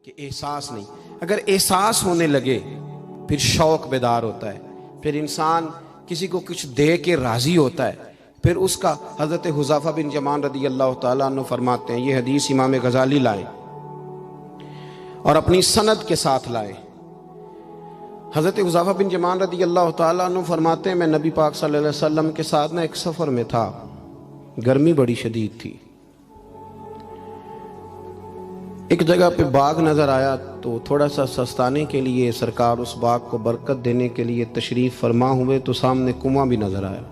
کہ احساس نہیں. اگر احساس ہونے لگے پھر شوق بیدار ہوتا ہے, پھر انسان کسی کو کچھ دے کے راضی ہوتا ہے. پھر اس کا حضرت حذیفہ بن یمان رضی اللہ تعالیٰ عنہ فرماتے ہیں, یہ حدیث امام غزالی لائے اور اپنی سند کے ساتھ لائے. حضرت حذیفہ بن یمان رضی اللہ تعالیٰ عنہ فرماتے ہیں, میں نبی پاک صلی اللہ علیہ وسلم کے ساتھ ایک سفر میں تھا, گرمی بڑی شدید تھی. ایک جگہ پہ باغ نظر آیا تو تھوڑا سا سستانے کے لیے سرکار اس باغ کو برکت دینے کے لیے تشریف فرما ہوئے تو سامنے کنواں بھی نظر آیا.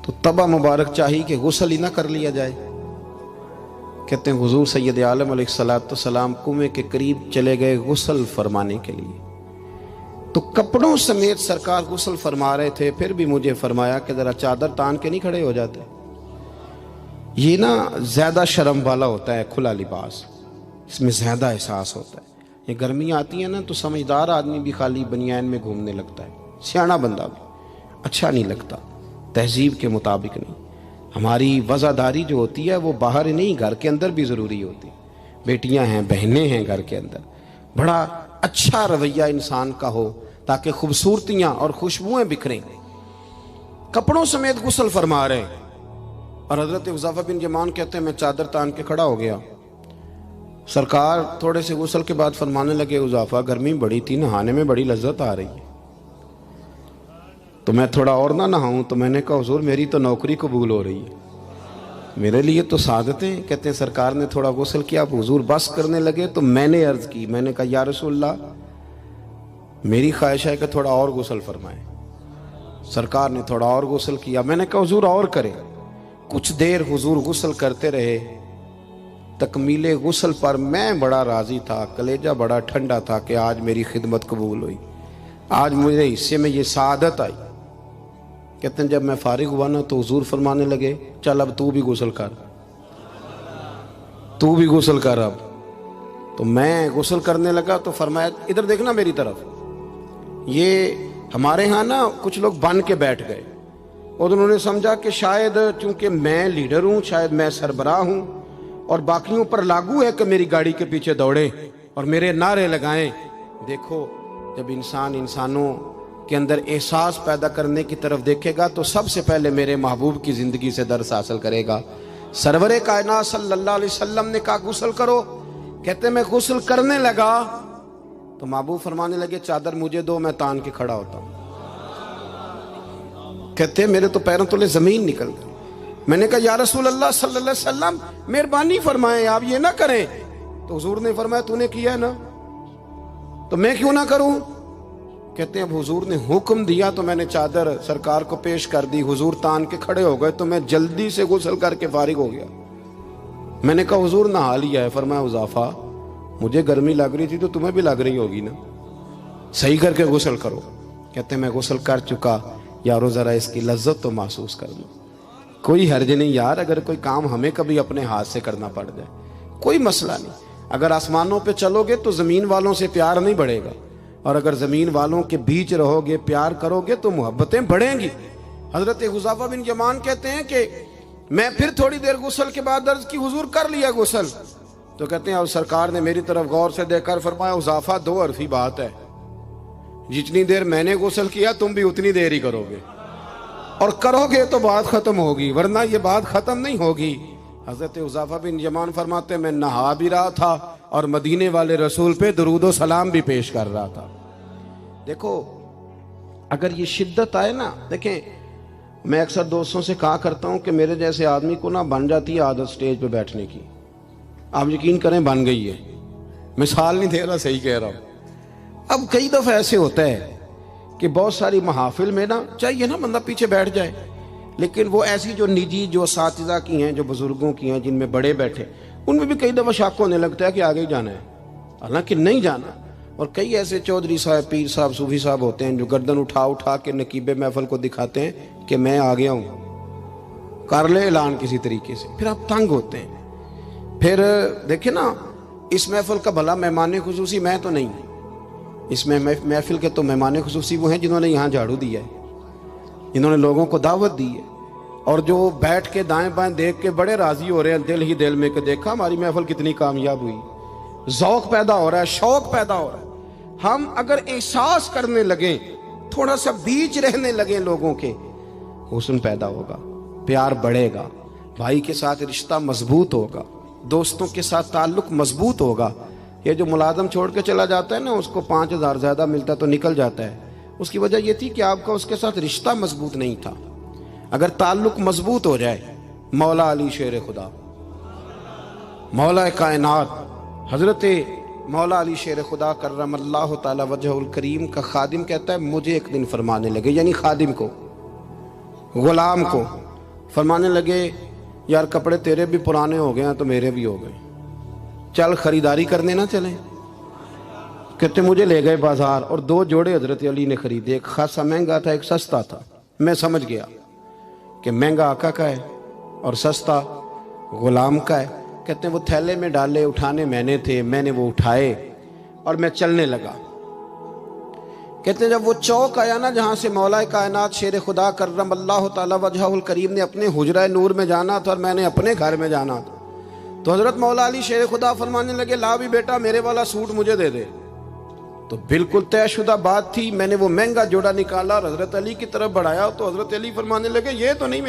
تو تبا مبارک چاہی کہ غسل ہی نہ کر لیا جائے. کہتے ہیں حضور سید عالم علیہ السلام کنویں کے قریب چلے گئے غسل فرمانے کے لیے, تو کپڑوں سمیت سرکار غسل فرما رہے تھے. پھر بھی مجھے فرمایا کہ ذرا چادر تان کے نہیں کھڑے ہو جاتے. یہ نا زیادہ شرم والا ہوتا ہے کھلا لباس, اس میں زیادہ احساس ہوتا ہے. یہ گرمیاں آتی ہیں نا تو سمجھدار آدمی بھی خالی بنیان میں گھومنے لگتا ہے, سیاںا بندہ بھی اچھا نہیں لگتا, تہذیب کے مطابق نہیں. ہماری وزاداری جو ہوتی ہے وہ باہر نہیں, گھر کے اندر بھی ضروری ہوتی. بیٹیاں ہیں, بہنیں ہیں گھر کے اندر, بڑا اچھا رویہ انسان کا ہو تاکہ خوبصورتیاں اور خوشبوئیں بکھریں. کپڑوں سمیت غسل فرما رہے ہیں اور حضرت حذیفہ بن یمان کہتے ہیں میں چادر تان کے کھڑا ہو گیا. سرکار تھوڑے سے غسل کے بعد فرمانے لگے, حذیفہ گرمی بڑی تھی, نہانے میں بڑی لذت آ رہی ہے, تو میں تھوڑا اور نہ نہاؤں. تو میں نے کہا حضور میری تو نوکری قبول ہو رہی ہے, میرے لیے تو سعادتیں. کہتے ہیں سرکار نے تھوڑا غسل کیا, اب حضور بس کرنے لگے تو میں نے عرض کی, میں نے کہا یا رسول اللہ میری خواہش ہے کہ تھوڑا اور غسل فرمائیں. سرکار نے تھوڑا اور غسل کیا. میں نے کہا حضور اور کریں. کچھ دیر حضور غسل کرتے رہے. تکمیل غسل پر میں بڑا راضی تھا, کلیجہ بڑا ٹھنڈا تھا کہ آج میری خدمت قبول ہوئی, آج میرے حصے میں یہ سعادت آئی. کہتے ہیں جب میں فارغ ہوا نا تو حضور فرمانے لگے چل اب تو بھی غسل کر, تو بھی غسل کر اب. تو میں غسل کرنے لگا تو فرمایا ادھر دیکھنا میری طرف. یہ ہمارے ہاں نا کچھ لوگ بن کے بیٹھ گئے اور انہوں نے سمجھا کہ شاید چونکہ میں لیڈر ہوں, شاید میں سربراہ ہوں اور باقیوں پر لاگو ہے کہ میری گاڑی کے پیچھے دوڑیں اور میرے نعرے لگائیں. دیکھو جب انسان انسانوں کے اندر احساس پیدا کرنے کی طرف دیکھے گا تو سب سے پہلے میرے محبوب کی زندگی سے درس حاصل کرے گا. سرور کائنات صلی اللہ علیہ وسلم نے کہا غسل کرو. کہتے میں غسل کرنے لگا تو محبوب فرمانے لگے چادر مجھے دو, میں تان کے کھڑا ہوتا ہوں. کہتے ہیں میرے تو پیروں تلے زمین نکل گئی. میں نے کہا یا رسول اللہ صلی اللہ علیہ وسلم مہربانی فرمائیں آپ یہ نہ کریں. تو حضور نے فرمایا تو نے کیا ہے نا تو میں کیوں نہ کروں. کہتے ہیں اب حضور نے حکم دیا تو میں نے چادر سرکار کو پیش کر دی. حضور تان کے کھڑے ہو گئے تو میں جلدی سے غسل کر کے فارغ ہو گیا. میں نے کہا حضور نہا لیا ہے. فرمایا حذیفہ مجھے گرمی لگ رہی تھی تو تمہیں بھی لگ رہی ہوگی نا, صحیح کر کے غسل کرو. کہتے ہیں میں غسل کر چکا, یارو ذرا اس کی لذت تو محسوس کر لوں. کوئی حرج نہیں یار, اگر کوئی کام ہمیں کبھی اپنے ہاتھ سے کرنا پڑ جائے کوئی مسئلہ نہیں. اگر آسمانوں پہ چلو گے تو زمین والوں سے پیار نہیں بڑھے گا, اور اگر زمین والوں کے بیچ رہو گے پیار کرو گے تو محبتیں بڑھیں گی. حضرت حذیفہ بن یمان کہتے ہیں کہ میں پھر تھوڑی دیر غسل کے بعد عرض کی حضور کر لیا غسل. تو کہتے ہیں اور سرکار نے میری طرف غور سے دیکھ کر فرمایا حذیفہ دو حرفی بات ہے, جتنی دیر میں نے غسل کیا تم بھی اتنی دیر ہی کرو گے, اور کرو گے تو بات ختم ہوگی ورنہ یہ بات ختم نہیں ہوگی. حضرت حذیفہ بن یمان فرماتے ہیں میں نہا بھی رہا تھا اور مدینے والے رسول پہ درود و سلام بھی پیش کر رہا تھا. دیکھو اگر یہ شدت آئے نا, دیکھیں میں اکثر دوستوں سے کہا کرتا ہوں کہ میرے جیسے آدمی کو نا بن جاتی ہے عادت سٹیج پہ بیٹھنے کی. آپ یقین کریں بن گئی ہے, مثال نہیں دے رہا, صحیح کہہ رہا ہوں. اب کئی دفعہ ایسے ہوتا ہے کہ بہت ساری محافل میں نا چاہیے نا بندہ پیچھے بیٹھ جائے, لیکن وہ ایسی جو نجی جو اساتذہ کی ہیں, جو بزرگوں کی ہیں, جن میں بڑے بیٹھے, ان میں بھی کئی دفعہ شک ہونے لگتا ہے کہ آگے ہی جانا ہے, حالانکہ نہیں جانا. اور کئی ایسے چودھری صاحب, پیر صاحب, صوفی صاحب ہوتے ہیں جو گردن اٹھا اٹھا کے نقیب محفل کو دکھاتے ہیں کہ میں آ گیا ہوں, کر لے اعلان کسی طریقے سے. پھر آپ تنگ ہوتے ہیں. پھر دیکھیں نا اس محفل کا بھلا مہمان خصوصی میں تو نہیں, اس میں محفل کے تو مہمان خصوصی وہ ہیں جنہوں نے یہاں جھاڑو دیا ہے, جنہوں نے لوگوں کو دعوت دی ہے, اور جو بیٹھ کے دائیں بائیں دیکھ کے بڑے راضی ہو رہے ہیں دل ہی دل میں کہ دیکھا ہماری محفل کتنی کامیاب ہوئی. ذوق پیدا ہو رہا ہے، شوق پیدا ہو رہا ہے۔ ہم اگر احساس کرنے لگیں، تھوڑا سا بیچ رہنے لگیں لوگوں کے، حسن پیدا ہوگا، پیار بڑھے گا، بھائی کے ساتھ رشتہ مضبوط ہوگا، دوستوں کے ساتھ تعلق مضبوط ہوگا۔ یہ جو ملازم چھوڑ کے چلا جاتا ہے نا، اس کو 5,000 زیادہ ملتا تو نکل جاتا ہے، اس کی وجہ یہ تھی کہ آپ کا اس کے ساتھ رشتہ مضبوط نہیں تھا۔ اگر تعلق مضبوط ہو جائے، مولا علی شیر خدا، مولا کائنات حضرت مولا علی شیر خدا کرم اللہ تعالی وجہ الکریم کا خادم کہتا ہے مجھے ایک دن فرمانے لگے، یعنی خادم کو، غلام کو فرمانے لگے، یار کپڑے تیرے بھی پرانے ہو گئے ہیں تو میرے بھی ہو گئے، چل خریداری کرنے نہ چلیں۔ کہتے مجھے لے گئے بازار اور 2 جوڑے حضرت علی نے خریدے، ایک خاصا مہنگا تھا، ایک سستا تھا۔ میں سمجھ گیا کہ مہنگا آقا کا ہے اور سستا غلام کا ہے۔ کہتے ہیں وہ تھیلے میں ڈالے، اٹھانے میں نے وہ اٹھائے اور میں چلنے لگا۔ کہتے ہیں جب وہ چوک آیا نا جہاں سے مولا کائنات شیر خدا کرم اللہ تعالی وجہ الکریم نے اپنے حجرہ نور میں جانا تھا اور میں نے اپنے گھر میں جانا تھا، تو حضرت مولا علی شیر خدا فرمانے لگے لا بھی بیٹا میرے والا سوٹ مجھے دے دے۔ تو بالکل طے شدہ بات تھی، میں نے وہ مہنگا جوڑا نکالا اور حضرت علی کی طرف بڑھایا، تو حضرت علی فرمانے لگے یہ تو نہیں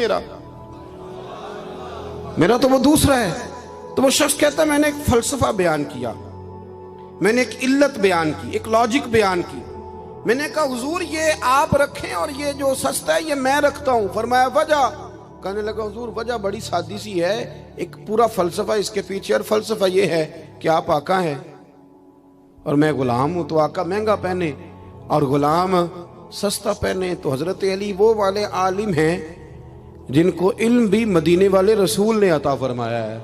میرا تو وہ دوسرا ہے۔ تو وہ شخص کہتا ہے میں نے ایک فلسفہ بیان کیا، میں نے ایک علت بیان کی، ایک لاجک بیان کی۔ میں نے کہا حضور یہ آپ رکھیں اور یہ جو سستا ہے یہ میں رکھتا ہوں۔ فرمایا وجہ؟ کہنے لگا حضور وجہ بڑی سادی سی ہے، ایک پورا فلسفہ اس کے پیچھے، اور فلسفہ یہ ہے کہ آپ آقا ہیں اور میں غلام ہوں، تو آقا مہنگا پہنے اور غلام سستا پہنے۔ تو حضرت علی وہ والے عالم ہیں جن کو علم بھی مدینے والے رسول نے عطا فرمایا ہے۔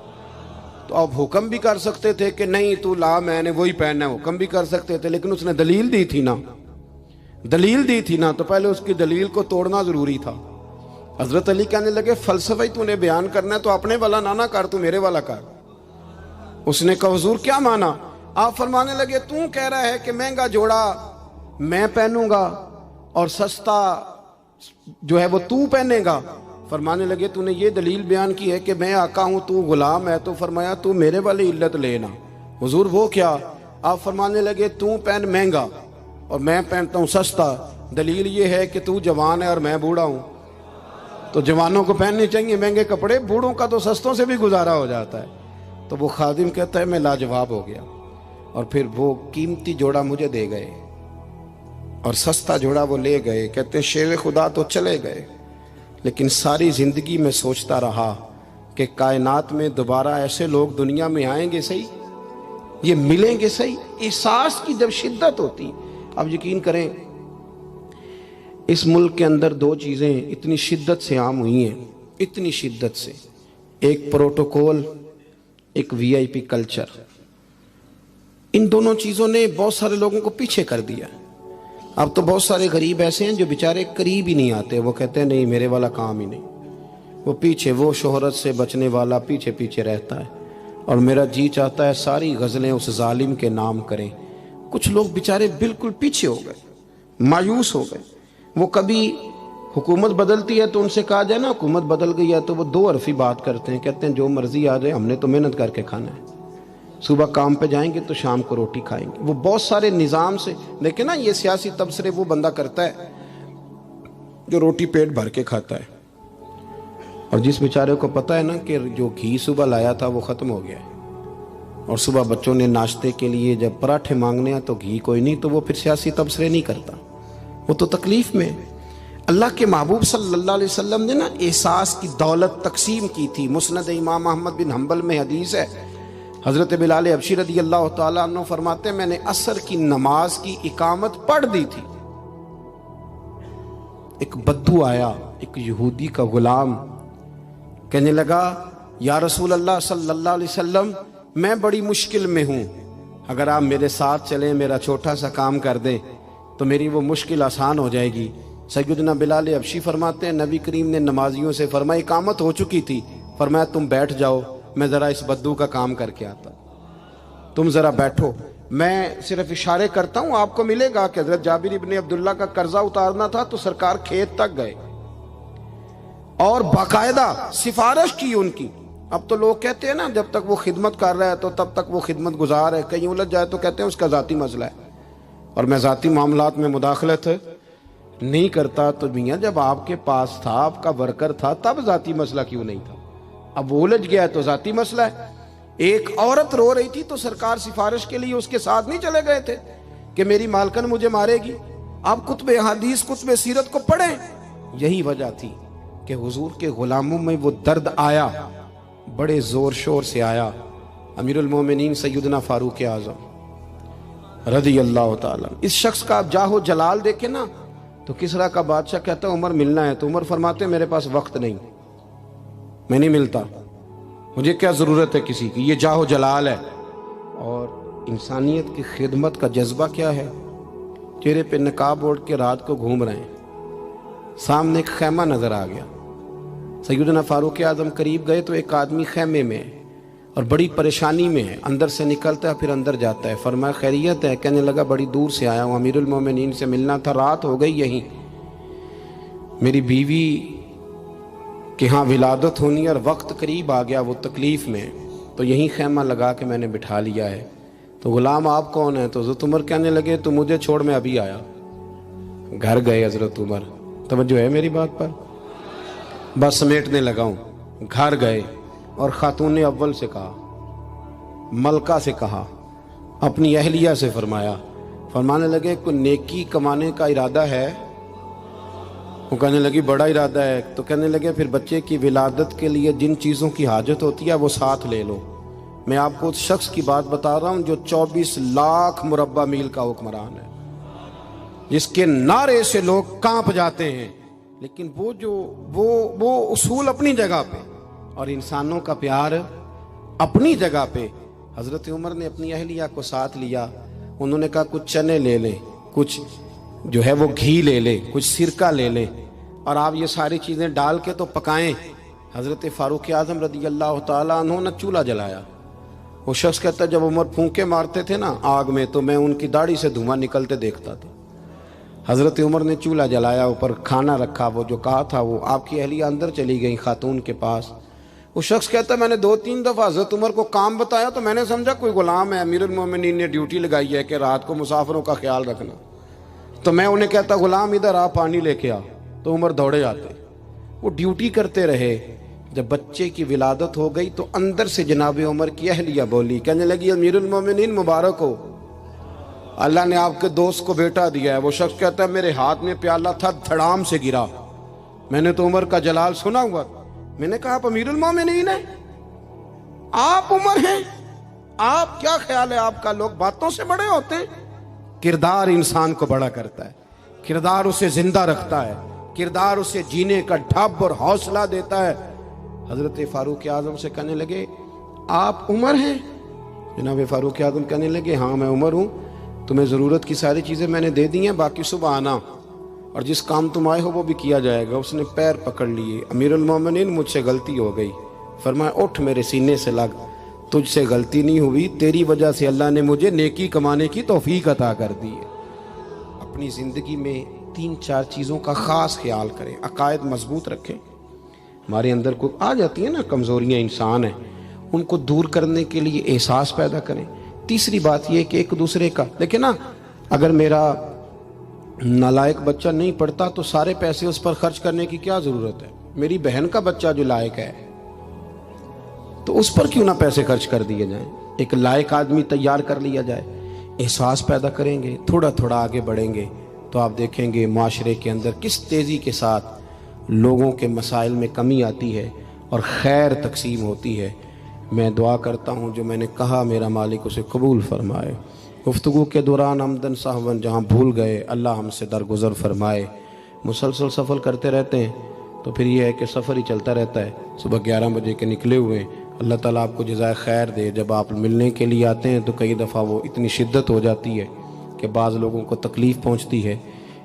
تو آپ حکم بھی کر سکتے تھے کہ نہیں تو لا میں نے وہی پہننا ہے، حکم بھی کر سکتے تھے، لیکن اس نے دلیل دی تھی نا، تو پہلے اس کی دلیل کو توڑنا ضروری تھا۔ حضرت علی کہنے لگے فلسفہ ہی تو نے بیان کرنا ہے تو اپنے والا نہ کر، تو میرے والا کر۔ اس نے کہا حضور کیا مانا؟ آپ فرمانے لگے تو کہہ رہا ہے کہ مہنگا جوڑا میں پہنوں گا اور سستا جو ہے وہ تو پہنے گا۔ فرمانے لگے تو نے یہ دلیل بیان کی ہے کہ میں آقا ہوں تو غلام ہے، تو فرمایا تو میرے والی علت لینا۔ حضور وہ کیا؟ آپ فرمانے لگے تو پہن مہنگا اور میں پہنتا ہوں سستا، دلیل یہ ہے کہ تو جوان ہے اور میں بوڑھا ہوں، تو جوانوں کو پہننے چاہیے مہنگے کپڑے، بوڑھوں کا تو سستوں سے بھی گزارا ہو جاتا ہے۔ تو وہ خادم کہتا ہے میں لاجواب ہو گیا، اور پھر وہ قیمتی جوڑا مجھے دے گئے اور سستا جوڑا وہ لے گئے۔ کہتے ہیں شیر خدا تو چلے گئے، لیکن ساری زندگی میں سوچتا رہا کہ کائنات میں دوبارہ ایسے لوگ دنیا میں آئیں گے صحیح، یہ ملیں گے صحیح۔ احساس کی جب شدت ہوتی، اب یقین کریں اس ملک کے اندر 2 چیزیں اتنی شدت سے عام ہوئی ہیں، اتنی شدت سے، ایک پروٹوکول، ایک VIP کلچر۔ ان دونوں چیزوں نے بہت سارے لوگوں کو پیچھے کر دیا۔ اب تو بہت سارے غریب ایسے ہیں جو بیچارے قریب ہی نہیں آتے، وہ کہتے ہیں نہیں میرے والا کام ہی نہیں، وہ پیچھے، وہ شہرت سے بچنے والا پیچھے رہتا ہے، اور میرا جی چاہتا ہے ساری غزلیں اس ظالم کے نام کریں۔ کچھ لوگ بیچارے بالکل پیچھے ہو گئے، مایوس ہو گئے۔ وہ کبھی حکومت بدلتی ہے تو ان سے کہا جائے نا حکومت بدل گئی ہے، تو وہ 2 حرفی بات کرتے ہیں، کہتے ہیں جو مرضی آ جائے ہم نے تو محنت کر کے کھانا ہے، صبح کام پہ جائیں گے تو شام کو روٹی کھائیں گے۔ وہ بہت سارے نظام سے دیکھیں نا، یہ سیاسی تبصرے وہ بندہ کرتا ہے جو روٹی پیٹ بھر کے کھاتا ہے، اور جس بیچارے کو پتہ ہے نا کہ جو گھی صبح لایا تھا وہ ختم ہو گیا ہے، اور صبح بچوں نے ناشتے کے لیے جب پراٹھے مانگنے ہیں تو گھی کوئی نہیں، تو وہ پھر سیاسی تبصرے نہیں کرتا، وہ تو تکلیف میں۔ اللہ کے محبوب صلی اللہ علیہ وسلم نے نا احساس کی دولت تقسیم کی تھی۔ مسند امام احمد بن حنبل میں حدیث ہے، حضرت بلال حبشی رضی اللہ تعالیٰ عنہ فرماتے ہیں میں نے عصر کی نماز کی اقامت پڑھ دی تھی، ایک بدو آیا، ایک یہودی کا غلام، کہنے لگا یا رسول اللہ صلی اللہ علیہ وسلم میں بڑی مشکل میں ہوں، اگر آپ میرے ساتھ چلیں، میرا چھوٹا سا کام کر دیں تو میری وہ مشکل آسان ہو جائے گی۔ سیدنا بلال حبشی فرماتے ہیں نبی کریم نے نمازیوں سے فرمایا اقامت ہو چکی تھی، فرمایا تم بیٹھ جاؤ، میں ذرا اس بدو کا کام کر کے آتا، تم ذرا بیٹھو، میں صرف اشارے کرتا ہوں، آپ کو ملے گا کہ حضرت جابر ابن عبداللہ کا قرضہ اتارنا تھا تو سرکار کھیت تک گئے اور باقاعدہ سفارش کی ان کی اب تو لوگ کہتے ہیں نا جب تک وہ خدمت کر رہا ہے تو تب تک وہ خدمت گزار ہے، کہیں الجھ جائے تو کہتے ہیں اس کا ذاتی مسئلہ ہے، اور میں ذاتی معاملات میں مداخلت نہیں کرتا۔ تو میاں جب آپ کے پاس تھا، آپ کا ورکر تھا، تب ذاتی مسئلہ کیوں نہیں تھا؟ اب وہ الجھ گیا ہے تو ذاتی مسئلہ ہے۔ ایک عورت رو رہی تھی تو سرکار سفارش کے لیے اس کے ساتھ نہیں چلے گئے تھے کہ میری مالکن مجھے مارے گی؟ آپ کتب حدیث کتب سیرت کو پڑھیں۔ یہی وجہ تھی کہ حضور کے غلاموں میں وہ درد آیا، بڑے زور شور سے آیا۔ امیر المومنین سیدنا فاروق اعظم رضی اللہ تعالیٰ، اس شخص کا آپ جاہ و جلال دیکھیں نا تو کسرا کا بادشاہ کہتا ہے عمر ملنا ہے، تو عمر فرماتے میرے پاس وقت نہیں، میں نہیں ملتا، مجھے کیا ضرورت ہے کسی کی، یہ جاہ و جلال ہے۔ اور انسانیت کی خدمت کا جذبہ کیا ہے؟ چہرے پہ نقاب اوڑھ کے رات کو گھوم رہے ہیں، سامنے ایک خیمہ نظر آ گیا، سیدنا فاروق اعظم قریب گئے تو ایک آدمی خیمے میں ہے اور بڑی پریشانی میں ہے، اندر سے نکلتا ہے پھر اندر جاتا ہے۔ فرمایا خیریت ہے؟ کہنے لگا بڑی دور سے آیا ہوں، امیر المومنین سے ملنا تھا، رات ہو گئی، یہیں میری بیوی کہ ہاں ولادت ہونی ہے اور وقت قریب آ گیا، وہ تکلیف میں، تو یہیں خیمہ لگا کے میں نے بٹھا لیا ہے۔ تو غلام آپ کون ہیں؟ تو حضرت عمر کہنے لگے تو مجھے چھوڑ میں ابھی آیا۔ گھر گئے حضرت عمر، توجہ ہے میری بات پر؟ بس سمیٹنے لگا ہوں۔ گھر گئے اور خاتون اول سے کہا، ملکہ سے کہا، اپنی اہلیہ سے فرمانے لگے کوئی نیکی کمانے کا ارادہ ہے؟ وہ کہنے لگی بڑا ارادہ ہے۔ تو کہنے لگے پھر بچے کی ولادت کے لیے جن چیزوں کی حاجت ہوتی ہے وہ ساتھ لے لو۔ میں آپ کو اس شخص کی بات بتا رہا ہوں جو 24 لاکھ مربع میل کا حکمران ہے، جس کے نعرے سے لوگ کانپ جاتے ہیں، لیکن وہ اصول اپنی جگہ پہ اور انسانوں کا پیار اپنی جگہ پہ۔ حضرت عمر نے اپنی اہلیہ کو ساتھ لیا، انہوں نے کہا کچھ چنے لے لیں، کچھ جو ہے وہ گھی لے لیں، کچھ سرکہ لے لیں، اور آپ یہ ساری چیزیں ڈال کے تو پکائیں۔ حضرت فاروق اعظم رضی اللہ تعالیٰ عنہ نے چولہا جلایا۔ وہ شخص کہتا ہے جب عمر پھونکے مارتے تھے نا آگ میں تو میں ان کی داڑھی سے دھواں نکلتے دیکھتا تھا۔ حضرت عمر نے چولہا جلایا، اوپر کھانا رکھا، وہ جو کہا تھا وہ آپ کی اہلیہ اندر چلی گئی خاتون کے پاس۔ وہ شخص کہتا ہے میں نے 2-3 دفعہ حضرت عمر کو کام بتایا تو میں نے سمجھا کوئی غلام ہے، امیر المومنین نے ڈیوٹی لگائی ہے کہ رات کو مسافروں کا خیال رکھنا، تو میں انہیں کہتا غلام ادھر آ پانی لے کے آ، تو عمر دوڑے جاتے، وہ ڈیوٹی کرتے رہے۔ جب بچے کی ولادت ہو گئی تو اندر سے جناب عمر کی اہلیہ بولی، کہنے لگی امیر المومنین مبارک ہو، اللہ نے آپ کے دوست کو بیٹا دیا ہے۔ وہ شخص کہتا ہے میرے ہاتھ میں پیالہ تھا، دھڑام سے گرا، میں نے تو عمر کا جلال سنا ہوا، میں نے کہا آپ امیر المومنین ہیں، آپ عمر ہیں، آپ کیا خیال ہے آپ کا؟ لوگ باتوں سے بڑے ہوتے ہیں، کردار انسان کو بڑا کرتا ہے، کردار اسے زندہ رکھتا ہے، کردار اسے جینے کا ڈھب اور حوصلہ دیتا ہے۔ حضرت فاروق اعظم سے کہنے لگے آپ عمر ہیں؟ جناب فاروق اعظم کہنے لگے ہاں میں عمر ہوں، تمہیں ضرورت کی ساری چیزیں میں نے دے دی ہیں، باقی صبح آنا اور جس کام تم آئے ہو وہ بھی کیا جائے گا۔ اس نے پیر پکڑ لیے، امیر المومنین مجھ سے غلطی ہو گئی۔ فرمایا اٹھ میرے سینے سے لگ، تجھ سے غلطی نہیں ہوئی، تیری وجہ سے اللہ نے مجھے نیکی کمانے کی توفیق عطا کر دی ہے۔ اپنی زندگی میں 3-4 چیزوں کا خاص خیال کریں، عقائد مضبوط رکھیں۔ ہمارے اندر کوئی آ جاتی ہیں نا کمزوریاں، انسان ہیں، ان کو دور کرنے کے لیے احساس پیدا کریں۔ تیسری بات یہ کہ ایک دوسرے کا دیکھیں نا، اگر میرا نالائق بچہ نہیں پڑھتا تو سارے پیسے اس پر خرچ کرنے کی کیا ضرورت ہے؟ میری بہن کا بچہ جو لائق ہے تو اس پر کیوں نہ پیسے خرچ کر دیے جائیں، ایک لائق آدمی تیار کر لیا جائے۔ احساس پیدا کریں گے، تھوڑا تھوڑا آگے بڑھیں گے تو آپ دیکھیں گے معاشرے کے اندر کس تیزی کے ساتھ لوگوں کے مسائل میں کمی آتی ہے اور خیر تقسیم ہوتی ہے۔ میں دعا کرتا ہوں جو میں نے کہا میرا مالک اسے قبول فرمائے۔ گفتگو کے دوران عمدن سہون جہاں بھول گئے اللہ ہم سے درگزر فرمائے۔ مسلسل سفر کرتے رہتے ہیں تو پھر یہ ہے کہ سفر ہی چلتا رہتا ہے۔ صبح 11 بجے کے نکلے ہوئے، اللہ تعالیٰ آپ کو جزائے خیر دے۔ جب آپ ملنے کے لیے آتے ہیں تو کئی دفعہ وہ اتنی شدت ہو جاتی ہے کہ بعض لوگوں کو تکلیف پہنچتی ہے۔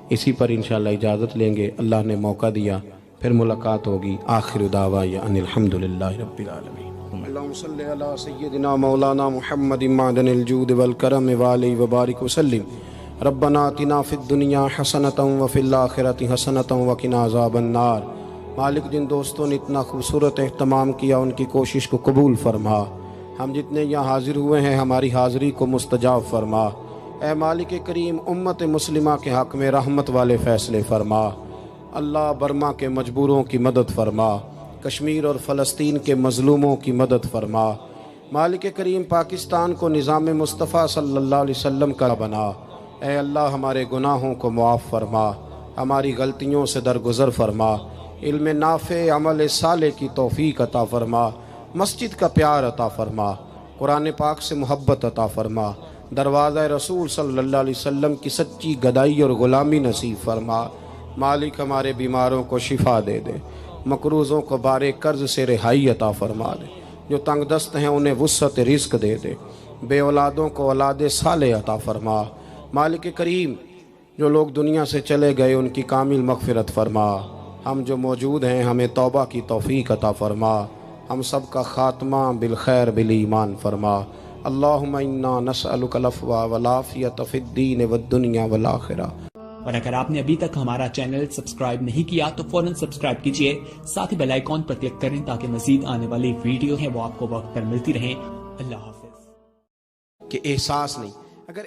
اسی پر انشاءاللہ اجازت لیں گے، اللہ نے موقع دیا پھر ملاقات ہوگی۔ آخر دعوانا ان الحمدللہ رب العالمین۔ اللہم صلی علی سیدنا مولانا محمد معدن الجود والکرم وآلہ وبارک وسلم۔ ربنا آتنا فی الدنیا حسنۃ وفی الآخرۃ حسنۃ وقنا عذاب النار۔ مالک جن دوستوں نے اتنا خوبصورت اہتمام کیا ان کی کوشش کو قبول فرما، ہم جتنے یہاں حاضر ہوئے ہیں ہماری حاضری کو مستجاب فرما۔ اے مالک کریم امت مسلمہ کے حق میں رحمت والے فیصلے فرما۔ اللہ برما کے مجبوروں کی مدد فرما، کشمیر اور فلسطین کے مظلوموں کی مدد فرما۔ مالک کریم پاکستان کو نظام مصطفیٰ صلی اللہ علیہ وسلم کا بنا۔ اے اللہ ہمارے گناہوں کو معاف فرما، ہماری غلطیوں سے درگزر فرما، علم نافع عمل صالح کی توفیق عطا فرما، مسجد کا پیار عطا فرما، قرآن پاک سے محبت عطا فرما، دروازہ رسول صلی اللہ علیہ وسلم کی سچی گدائی اور غلامی نصیب فرما۔ مالک ہمارے بیماروں کو شفا دے دے، مقروضوں کو بارے قرض سے رہائی عطا فرما دے، جو تنگ دست ہیں انہیں وسعت رزق دے دے، بے اولادوں کو اولاد صالح عطا فرما۔ مالک کریم جو لوگ دنیا سے چلے گئے ان کی کامل مغفرت فرما، ہم جو موجود ہیں ہمیں توبہ کی توفیق عطا فرما، ہم سب کا خاتمہ بالخیر بالایمان فرما۔ اللہم انا نسألک العفو والعافیۃ فی الدین والدنیا والآخرہ۔ اور اگر آپ نے ابھی تک ہمارا چینل سبسکرائب نہیں کیا تو فوراً سبسکرائب کیجئے، ساتھ ہی بیل آئیکن پر کلک کریں تاکہ مزید آنے والی ویڈیو ہیں وہ آپ کو وقت پر ملتی رہیں۔ اللہ حافظ۔ کہ احساس نہیں، اگر